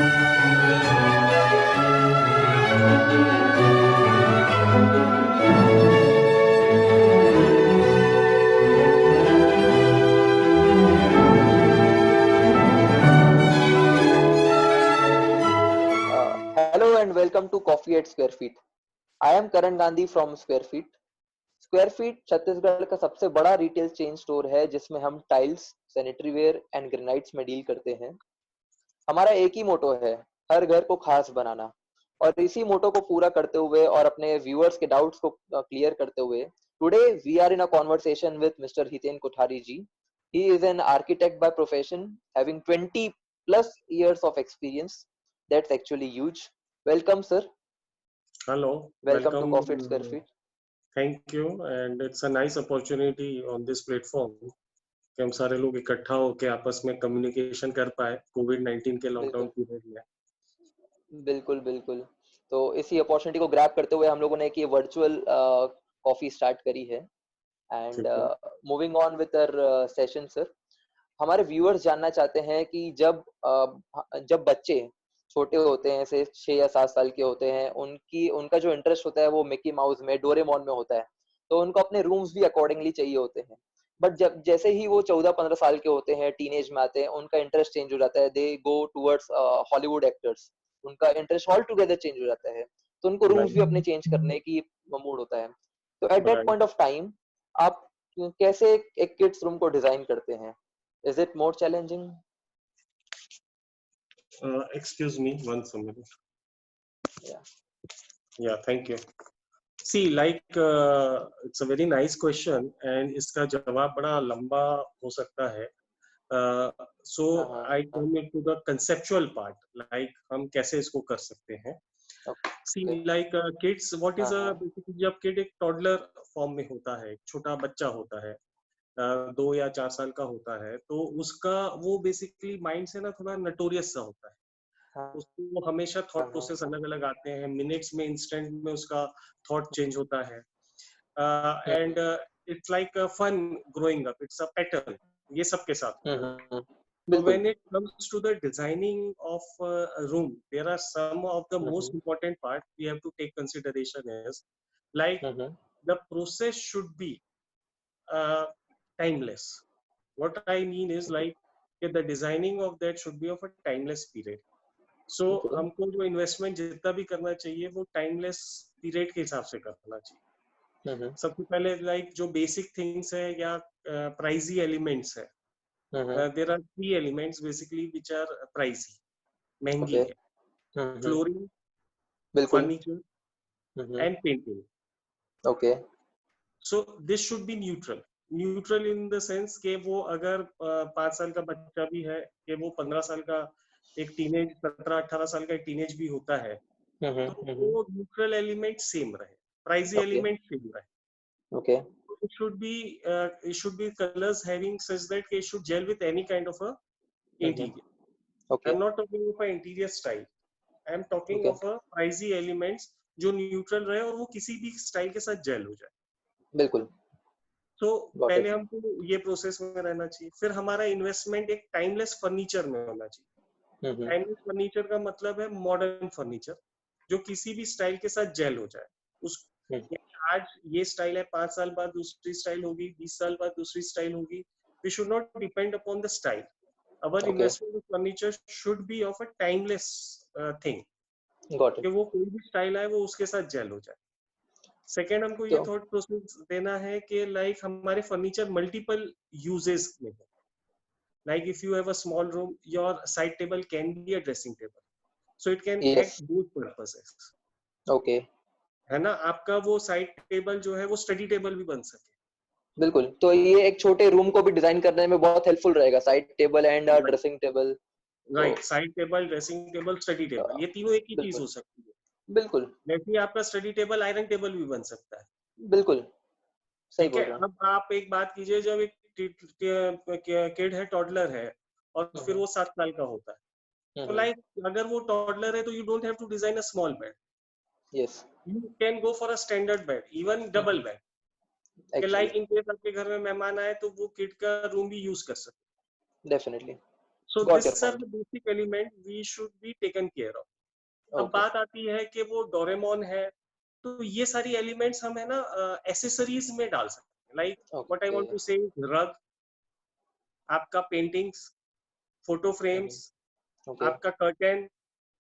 Hello and welcome to Coffee at Square Feet. I am Karan Gandhi from Square Feet. Square feet Chhattisgarh का सबसे बड़ा retail chain store है जिसमें हम tiles, sanitary ware and granites में deal करते हैं। हमारा एक ही मोटो है, हर घर को खास बनाना। और इसी मोटो को पूरा करते हुए और अपने व्यूअर्स के डाउट्स को क्लियर करते हुए today we are in a conversation with mister Hiten Kothari ji. He is an architect by profession, having 20 plus years of experience. That's actually huge. Welcome, sir. Hello. Welcome to Welcome. Coffee at Square Feet. Thank you, and it's a nice opportunity on this platform कि हम सारे लोग इकट्ठा होकर आपस में communication कर पाए कोविड-19 के लॉकडाउन पीरियड में। बिल्कुल बिल्कुल। तो इसी अपॉर्चुनिटी को ग्रैब करते हुए हम लोगों ने एक ये वर्चुअल कॉफी स्टार्ट करी है। And moving on with our session sir, हमारे व्यूअर्स जानना चाहते हैं कि जब बच्चे छोटे होते हैं, से 6 या 7 साल के होते हैं, उनका जो इंटरेस्ट होता है वो मिकी माउस में, डोरेमोन में होता है, तो उनको अपने रूम्स भी अकॉर्डिंगली चाहिए होते हैं। बट जब जैसे ही वो 14-15 साल के होते हैं, टीनेज में आते हैं, उनका इंटरेस्ट चेंज हो जाता है। दे गो टुवर्ड्स हॉलीवुड एक्टर्स, उनका इंटरेस्ट ऑल टुगेदर चेंज हो जाता है, तो उनको रूम्स भी अपने चेंज करने की मूड होता है। तो at that point of time आप कैसे एक किड्स रूम को डिजाइन करते हैं? Is it more challenging? Excuse me, one minute. Yeah. Yeah, thank you. See, like it's a very nice question, and इसका जवाब बड़ा लंबा हो सकता है. So I come into the conceptual part, like हम कैसे इसको कर सकते हैं. See, like kids, what is a basically जब kid एक toddler form में होता है, छोटा बच्चा होता है, 2 या 4 साल का होता है, तो उसका वो बेसिकली माइंड से ना थोड़ा नटोरियस सा होता है. उसको हमेशा थॉट प्रोसेस अलग अलग आते हैं, मिनट्स में, इंस्टेंट में उसका थॉट चेंज होता है. And it's like fun growing up, it's a pattern, ये सबके साथ. So when it comes to the designing of a room, there are some of the most important part we have to take consideration is like the process should be timeless. What I mean is like the designing of that should be of a timeless period. So हमको जो investment जितना भी करना चाहिए वो timeless period के हिसाब से करना चाहिए. सबसे पहले लाइक जो बेसिक थिंग्स है या प्राइजी एलिमेंट्स है, there are 3 elements basically which are pricey, महंगी है. Flooring, furniture and painting. Okay. So this should be neutral in the sense कि वो अगर 5 साल का बच्चा भी है, कि वो 15 साल का एक टीनेज, 17-18 साल का एक टीनेज भी होता है, तो वो न्यूट्रल एलिमेंट सेम रहे, प्राइजी एलिमेंट सेम रहे. Okay. It should be colors having such that it should gel with any kind of a interior. Okay. I'm not talking of an interior style. I'm talking of a pricey elements जो neutral रहे और वो किसी भी style के साथ jail हो जाए. बिल्कुल. तो पहले हमको ये प्रोसेस में रहना चाहिए. फिर हमारा इन्वेस्टमेंट एक टाइमलेस फर्नीचर में होना चाहिए. टाइमलेस फर्नीचर का मतलब है मॉडर्न फर्नीचर जो किसी भी स्टाइल के साथ जेल हो जाए. उस आज ये स्टाइल है, 5 साल बाद दूसरी स्टाइल होगी, 20 साल बाद दूसरी स्टाइल होगी. We should not depend upon the style. Our investment in furniture should be of a timeless thing. कि वो कोई भी स्टाइल आए वो उसके साथ जेल हो जाए. सेकेंड, हमको ये थॉट प्रोसेस देना है कि लाइक हमारे फर्नीचर मल्टीपल यूजेस में है. Like if you have a small room, your side table can be a dressing table, so it can act both purposes. Okay. है ना, आपका वो साइड टेबल जो है वो स्टडी टेबल भी बन सके. बिल्कुल. तो ये एक छोटे रूम को भी डिजाइन करने में बहुत हेल्पफुल रहेगा, side table and dressing table. Right, side table, dressing table, study table, ये तीनों एक ही चीज हो सकती है. बिल्कुल. जैसे आपका स्टडी टेबल आयरन टेबल भी बन सकता है. बिल्कुल सही बोल रहे हैं. अब आप एक बात कीजिए, जब एक किड है, टॉडलर है, और फिर वो 7 साल का होता है, तो लाइक अगर वो टॉडलर है तो you don't have to design a small bed. Yes, you can go for a standard bed, even double bed. Like in case आपके घर में मेहमान आए तो वो किड का रूम भी यूज कर सकते. Definitely. So Got your these are point. the basic element we should be taken care of. अब Okay. बात आती है कि वो डोरेमोन है, तो ये सारी एलिमेंट्स हम है ना एसेसरीज में डाल सकते हैं. Like what I want Okay. To say rug, आपका पेंटिंग्स, फोटो फ्रेम्स, Okay. आपका कर्टन,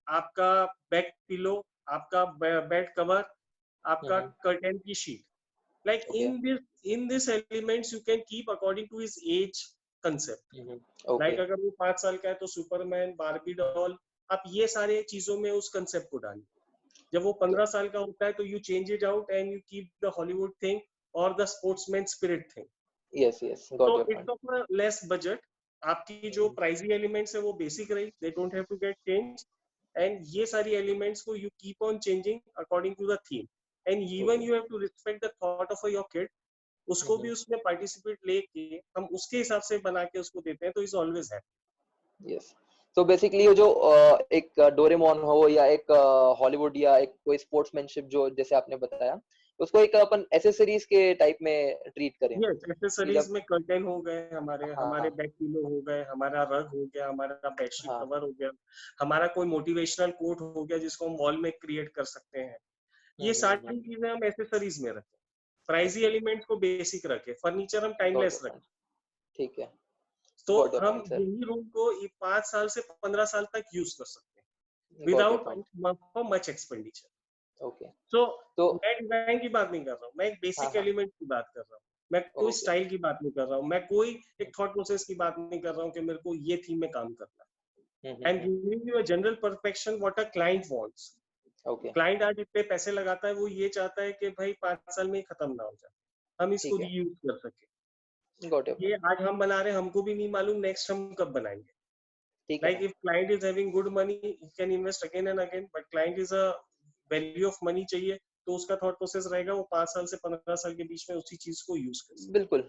आपका बैक पिलो, आपका बेड कवर, आपका कर्टन की sheet. Like Okay. in this elements you can keep according to his age concept. Okay. Like अगर वो 5 साल का है तो सुपरमैन, बारबी डॉल, आप ये सारे चीजों में उस कंसेप्ट को डालिए. जब वो 15 साल का होता है तो you change it out and you keep the Hollywood thing और the sportsman spirit thing. Yes, yes, got तो your it's point. Of a less budget. आपकी जो प्राइजी एलिमेंट्स है वो बेसिक रही, they don't have to get change. And ये सारी elements को you keep on changing according to the theme. And even you have to respect the thought of your kid. उसको भी उसमें पार्टिसिपेट लेके हम उसके हिसाब से बना के उसको देते हैं, तो इज ऑलवेज हैप्पी. यस. तो बेसिकली ये जो एक डोरेमोन हो या एक हॉलीवुड या एक कोई स्पोर्ट्समैनशिप जो जैसे आपने बताया, उसको एक अपन एसेसरीज के टाइप में ट्रीट करें. यस, एक्सेसरीज में कर्टन हो गए हमारे, हाँ, हमारे बैक पिलो हो गए, हमारा रग हो गया, हमारा बेडशीट हाँ. कवर हो गया, हमारा कोई मोटिवेशनल कोट हो गया जिसको हम वॉल में क्रिएट कर सकते हैं. ये सारी चीजें हम एसेसरीज में रखें. प्राइजी एलिमेंट्स को बेसिक रखें, फर्नीचर हम टाइमलेस रखें. ठीक है. तो Got your हम point, sir. यही रूम को 5 साल से 15 साल तक यूज कर सकते हैं Got your without point. Much expenditure. Okay. तो तो मैं डिजाइन की बात नहीं कर रहा हूँ, मैं एक बेसिक हाँ, हाँ. एलिमेंट की बात कर रहा हूँ. मैं कोई Okay. स्टाइल की बात नहीं कर रहा हूँ, मैं कोई एक थॉट प्रोसेस की बात नहीं कर रहा हूँ कि मेरे को ये थीम में काम करना है. I am giving you a general perfection what a client wants. Okay. Client आज इतने पैसे लगाता है, वो ये चाहता है कि भाई 5 साल में ही खत्म ना हो जाए, हम इसको ठीक है. रीयूज कर सके. Got your ये point. आज हम बना रहे हैं, हमको भी नहीं मालूम नेक्स्ट हम कब बनाएंगे. ठीक Like है. if client is having good money, he can invest again and again. But client is a value of money चाहिए, तो उसका thought process रहेगा वो 5 साल से 15 साल के बीच में उसी चीज को यूज कर सके. बिल्कुल.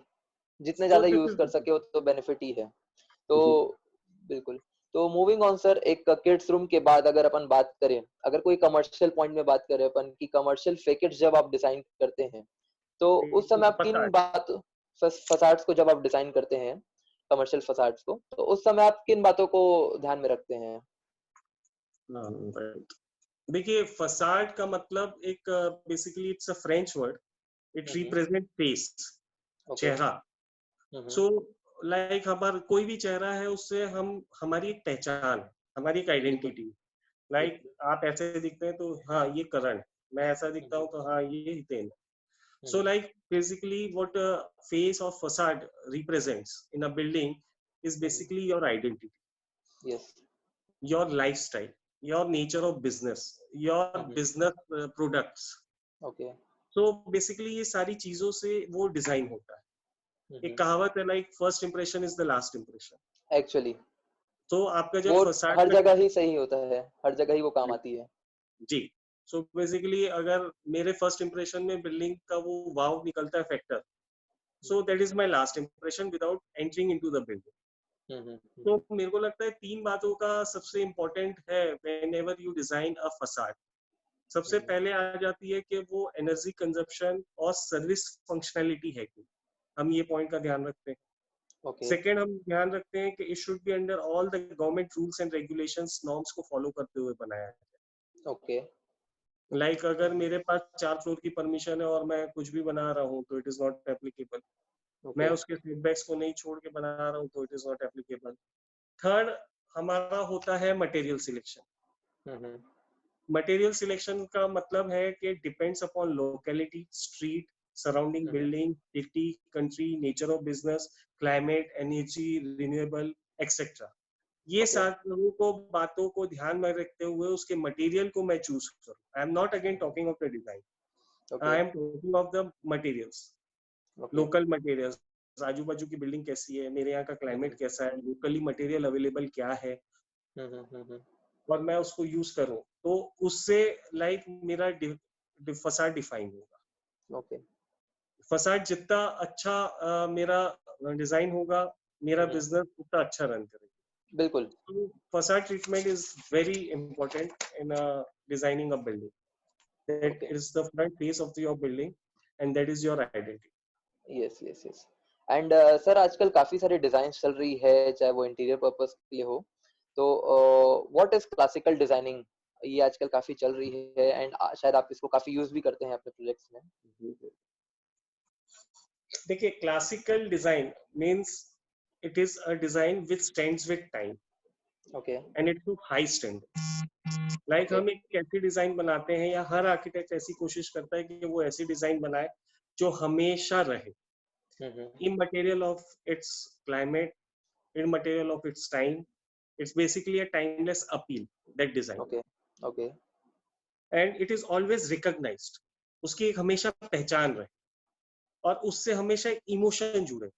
जितने So ज्यादा this यूज is कर सके वो तो बेनिफिट ही है. तो जी. बिल्कुल. तो मूविंग ऑन सर, एक किड्स रूम के बाद अगर अपन बात करें, अगर कोई कमर्शियल पॉइंट में बात करें अपन की कमर्शियल फैकेट्स जब आप डिजाइन करते हैं, तो उस समय आप किन फसाड. बातों फसाड्स को जब आप डिजाइन करते हैं, कमर्शियल फसाड्स को, तो उस समय आप किन बातों को ध्यान में रखते हैं? Right. देखिए, फसाड का मतलब एक basically it's a French word. It represent face, चेहरा. सो लाइक हमारा कोई भी चेहरा है, उससे हम हमारी एक पहचान है, हमारी एक आइडेंटिटी. लाइक आप ऐसे दिखते हैं तो हाँ ये करण, मैं ऐसा दिखता हूँ तो हाँ ये Hiten. So like basically what a face or facade represents in a building is basically your identity, Yes. your lifestyle, your nature of business, your business products. Okay. So basically ये सारी चीजों से वो डिजाइन होता है. एक कहावत है like first impression is the last impression. Actually. तो आपका जब वो फसाड हर जगह ही सही होता है, हर जगह ही वो काम आती है. जी. सो बेसिकली अगर मेरे फर्स्ट इंप्रेशन में बिल्डिंग का वो वाव निकलता है factor, so that is my last impression without entering into the building. तो मेरे को लगता है 3 बातों का सबसे इम्पोर्टेंट है whenever you design a facade. सबसे पहले आ जाती है कि वो एनर्जी कंजप्शन और सर्विस फंक्शनैलिटी है कि हम ये पॉइंट का ध्यान रखते हैं. सेकेंड हम ध्यान रखते हैं कि it should be under all the government rules and regulations, norms को फॉलो करते हुए बनाया है. ओके. लाइक अगर मेरे पास 4 फ्लोर की परमिशन है और मैं कुछ भी बना रहा हूँ तो इट इज नॉट एप्लीकेबल. मैं उसके फीडबैक्स को नहीं छोड़ के बना रहा हूँ तो it is not applicable. Third हमारा होता है मटेरियल सिलेक्शन. मटेरियल सिलेक्शन का मतलब है कि depends upon locality, street, surrounding building, city, country, nature of business, climate, energy, renewable etcetera. ये सारी को बातों को ध्यान में रखते हुए उसके मटेरियल को मैं चूज करूं. I am not again talking of the design, I am talking of the materials, local materials. आजू बाजू की बिल्डिंग कैसी है, मेरे यहाँ का क्लाइमेट कैसा है, लोकली मटेरियल अवेलेबल क्या है, और मैं उसको यूज करूं तो उससे लाइक मेरा फसाड डिफाइन होगा. फसाड जितना अच्छा मेरा डिजाइन होगा, मेरा बिजनेस उतना अच्छा रन करेगा. बिल्कुल. Facade treatment is very important in designing a building. That is the front face of your building and that is your identity. Yes, yes, yes. And sir आजकल काफी सारे डिजाइन चल रही है, चाहे वो इंटीरियर पर्पस के लिए हो, तो व्हाट इज क्लासिकल डिजाइनिंग? ये आजकल काफी चल रही है एंड शायद आप इसको काफी यूज भी करते हैं अपने प्रोजेक्ट्स में। देखिए, classical design means it is a design which stands with time okay and it to high standard. Like हम एक ऐसी डिजाइन बनाते हैं, या हर आर्किटेक्ट ऐसी कोशिश करता है कि वो ऐसी डिजाइन बनाए जो हमेशा रहे, immaterial of its climate, immaterial of its time. It's basically a timeless appeal, that design. Okay okay And it is always recognized. उसकी एक हमेशा पहचान रहे और उससे हमेशा इमोशन जुड़े।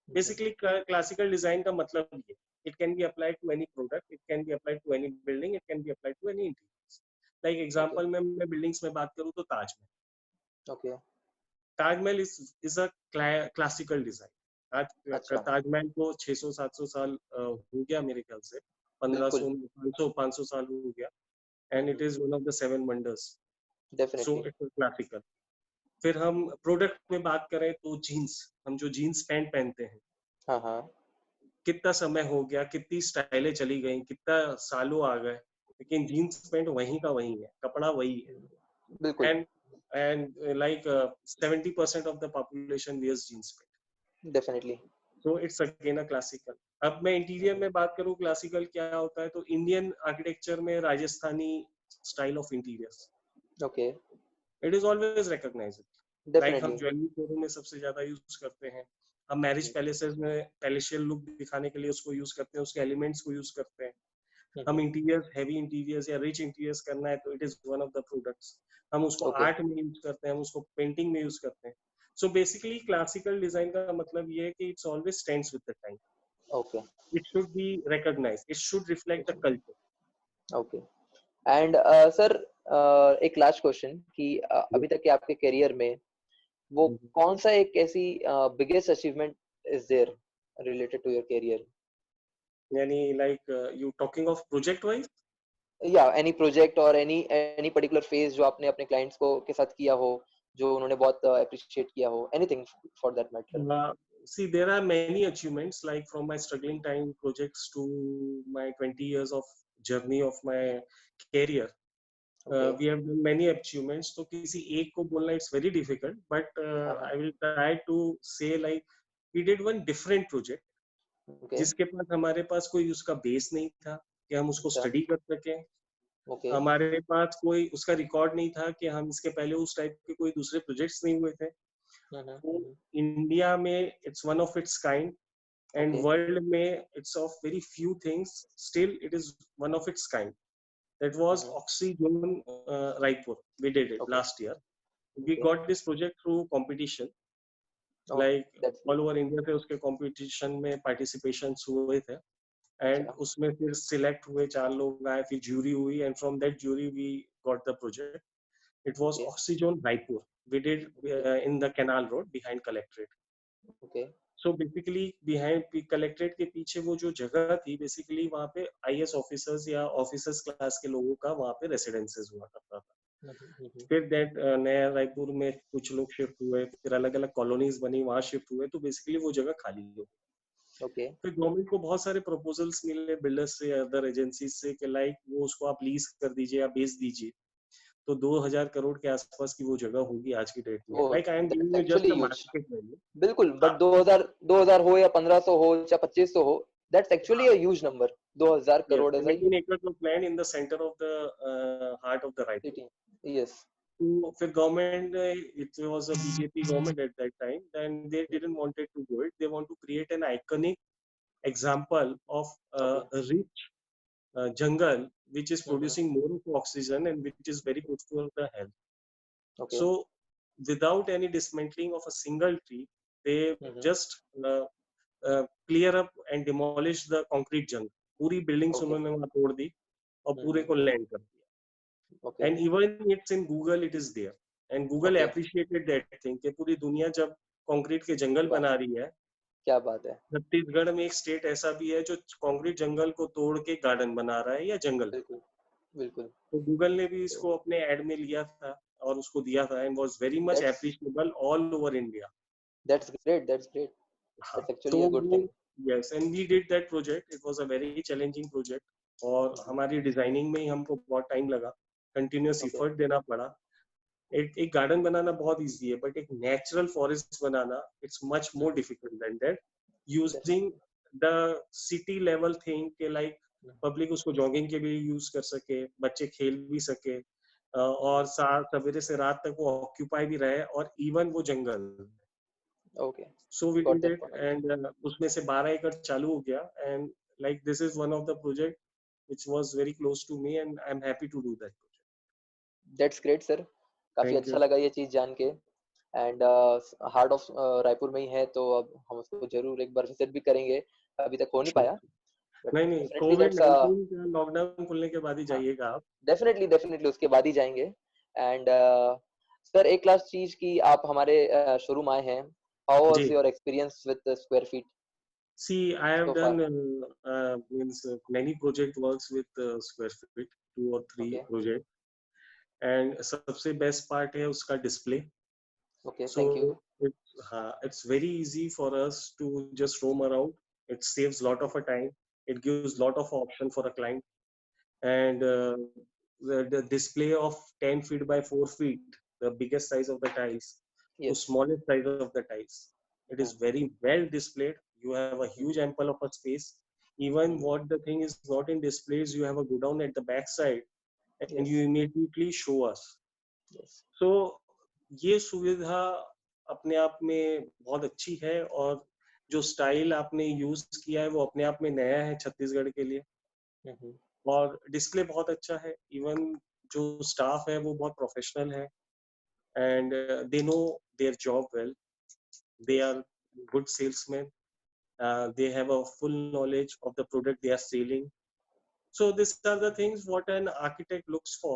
Basically, classical design का मतलब ये, it can be applied to any product, it can be applied to any building, it can be applied to any interiors. Like example में मैं buildings में बात करूँ तो Taj Mahal. Okay Taj Mahal is a classical design. आज अच्छा ताजमहल को 600-700 साल हो गया मेरे ख्याल से, 1500 500 साल हो गया, and it is one of the 7 wonders. So definitely it's a classical. फिर हम प्रोडक्ट में बात करें तो जीन्स, हम जो जीन्स पैंट पहनते हैं, हाँ हाँ कितना समय हो गया, कितनी स्टाइलें चली गई, कितना सालों आ गए, लेकिन जीन्स पैंट वहीं का वहीं है, कपड़ा वही है। बिल्कुल and like 70% of the population wears jeans pant. Definitely So it's again a classical. अब मैं इंटीरियर में बात करूँ क्लासिकल क्या होता है, तो इंडियन आर्किटेक्चर में Rajasthani style of interiors, okay it is always recognized. Like हम डेफिनेटली ज्वेलरी शोरूम में सबसे ज्यादा यूज करते हैं, हम मैरिज पैलेसेस में पैलेशियल लुक दिखाने के लिए उसको यूज करते हैं, उसके एलिमेंट्स को यूज करते हैं। हम इंटीरियर्स, हैवी इंटीरियर्स या रिच इंटीरियर्स करना है तो it is one of the products. हम उसको ओके आर्ट में यूज करते हैं, हम उसको पेंटिंग में यूज करते हैं। सो बेसिकली क्लासिकल डिजाइन का मतलब ये है कि it's always stands with the time, okay it should be recognized, it should reflect the culture. Okay and sir एक लास्ट क्वेश्चन कि अभी तक के आपके करियर में वो कौन सा एक ऐसी biggest achievement is there related to your career? यानी like you talking of project wise, या एनी प्रोजेक्ट और एनी पर्टिकुलर फेज जो आपने अपने क्लाइंट्स को के साथ किया हो, जो उन्होंने बहुत अप्रिशिएट किया हो, anything for that matter. see there are many achievements, like from my struggling time projects to my 20 years of journey of my career. We have done many achievements, तो किसी एक को बोलना it's very difficult, but I will try to say like we did one different project जिसके पास हमारे पास कोई उसका base नहीं था कि हम उसको स्टडी कर सकें, हमारे पास कोई उसका रिकॉर्ड नहीं था कि हम इसके पहले उस टाइप के कोई दूसरे प्रोजेक्ट्स नहीं हुए थे। तो इंडिया में it's one of its kind and world में it's of very few things, still it is one of its kind. That was Oxygen Raipur. We did it last year. We got this project through competition. Like all over India से उसके competition में participations हुए थे, and उसमें फिर select हुए 4 लोग आए, फिर jury हुई, and from that jury we got the project. It was Oxygen Raipur. We did in the Canal Road behind Collectorate. Okay. So basically behind Collectorate के पीछे वो जो जगह थी, basically वहाँ पे IS officers या officers class के लोगों का वहाँ पे residences हुआ करता था। फिर that नया रायपुर में कुछ लोग शिफ्ट हुए, फिर अलग अलग कॉलोनीज बनी, वहाँ शिफ्ट हुए, तो बेसिकली वो जगह खाली हो गई। Okay. फिर गवर्नमेंट को बहुत सारे प्रपोजल्स मिले बिल्डर्स से, अदर एजेंसीज से कि लाइक वो उसको आप लीज कर दीजिए या बेच दीजिए, तो 2000 करोड़ के आसपास की वो जगह होगी आज की डेट में। Like I am giving you just the market value. बिल्कुल, बट 2000 हो या 1500 हो या 2500 हो, that's actually a huge number. 2000 crore is 17 acres of land in the center of the heart of the Raipur. Yes. So फिर government, it was a BJP government at that time, then they didn't wanted to do it. They want to create an iconic example of a rich jungle which is producing more of oxygen and which is very good for the health. Okay. So without any dismantling of a single tree, they just clear up and demolish the concrete jungle. पूरी buildings उन्होंने वहाँ तोड़ दी और पूरे को land कर दिया। And even it's in Google, it is there. And Google appreciated that thing कि पूरी दुनिया जब कंक्रीट के जंगल बना रही है, क्या बात है। छत्तीसगढ़ में एक स्टेट ऐसा भी है जो कंक्रीट जंगल को तोड़ के गार्डन बना रहा है या जंगल। बिल्कुल बिल्कुल। तो गूगल ने भी इसको अपने एड में लिया था और उसको दिया था, and was very much appreciable all over India. That's great, that's great. हाँ, That's तो actually a good वो thing. Yes and we did that project. It was a very challenging project और हमारी डिजाइनिंग में ही हमको बहुत टाइम लगा, continuous Okay. Effort देना पड़ा. एक गार्डन बनाना बहुत इजी है बट एक नेचुरल फॉरेस्ट बनाना it's much more difficult than that. Using Definitely. The city level thing के लाइक पब्लिक उसको जॉगिंग के लिए यूज कर सके, बच्चे खेल भी सके और सवेरे से रात तक वो ऑक्यूपाई भी रहे और इवन वो जंगल. Okay. So we Got did that it point. and उसमें से 12 एकड़ चालू हो गया and like this is one of the project which was very close to me and I'm happy to do that project. That's great, sir. काफी Thank अच्छा you. लगा ये चीज जान के. एंड हार्ट ऑफ रायपुर में ही है, तो अब हम उसको जरूर एक बार विजिट भी करेंगे. अभी तक हो नहीं Sure. पाया, बट नहीं नहीं, डेफिनेटली दैट्स कोविड-19 का लॉकडाउन खुलने के बाद ही हाँ, जाइएगा आप. डेफिनेटली डेफिनेटली उसके बाद ही जाएंगे. एंड सर, एक लास्ट चीज की आप हमारे शोरूम आए हैं, हाउ वाज जी. Your experience with square feet See, I have so done फार? means many project works with square feet, 2 or 3 okay. project and सबसे best part है उसका display. Okay, thank you. So it's very easy for us to just roam around. It saves lot of a time. It gives lot of option for a client. And the display of 10 feet by 4 feet, the biggest size of the tiles, to yes. smallest size of the tiles. It is very well displayed. You have a huge ample of a space. Even what the thing is not in displays, you have a go down at the back side and yes. you immediately show us. Yes. So ये सुविधा अपने आप में बहुत अच्छी है और जो स्टाइल आपने यूज किया है वो अपने आप में नया है छत्तीसगढ़ के लिए और डिस्प्ले बहुत अच्छा है. इवन जो स्टाफ है वो बहुत प्रोफेशनल है and they know their job well. They are good salesman. they have a full knowledge of the product they are selling. So these are the things what an architect looks for.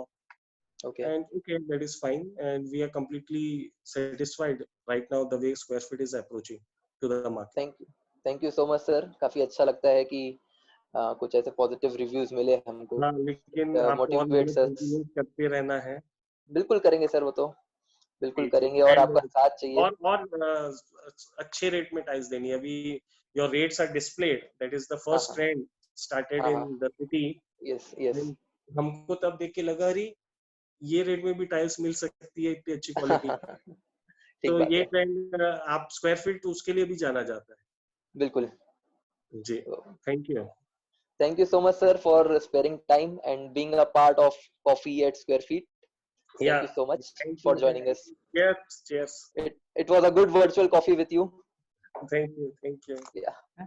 Okay. And okay, that is fine and we are completely satisfied right now the way square feet is approaching to the market. Thank you so much sir. काफी अच्छा लगता है कि कुछ ऐसे positive reviews मिले हमको. हाँ, लेकिन आपको और मेहनत मोटिवेट्स अस. कंटिन्यू करते रहना है. बिल्कुल करेंगे सर, वो तो बिल्कुल जी जी. करेंगे, और एंड आपका साथ चाहिए. अच्छे रेट में टाइल्स देनी है. अभी your rates are displayed. That is the हाँ फर्स्ट हाँ. ट्रेंड स्टार्टेड हाँ इन हाँ. The city. Yes yes. हमको तब देख के लगा अरे ये रेट में भी टाइल्स मिल सकती है इतनी अच्छी क्वालिटी. ठीक तो बात ये है. ट्रेंड आप स्क्वायर फीट उसके लिए भी जाना जाता बिल्कुल. है. जी. Thank you. Thank you so much sir for sparing time and being a part of coffee at square feet. Yeah Thank you so much thank for you. joining us. Yes yes. It was a good virtual coffee with you. Thank you. Thank you. Yeah.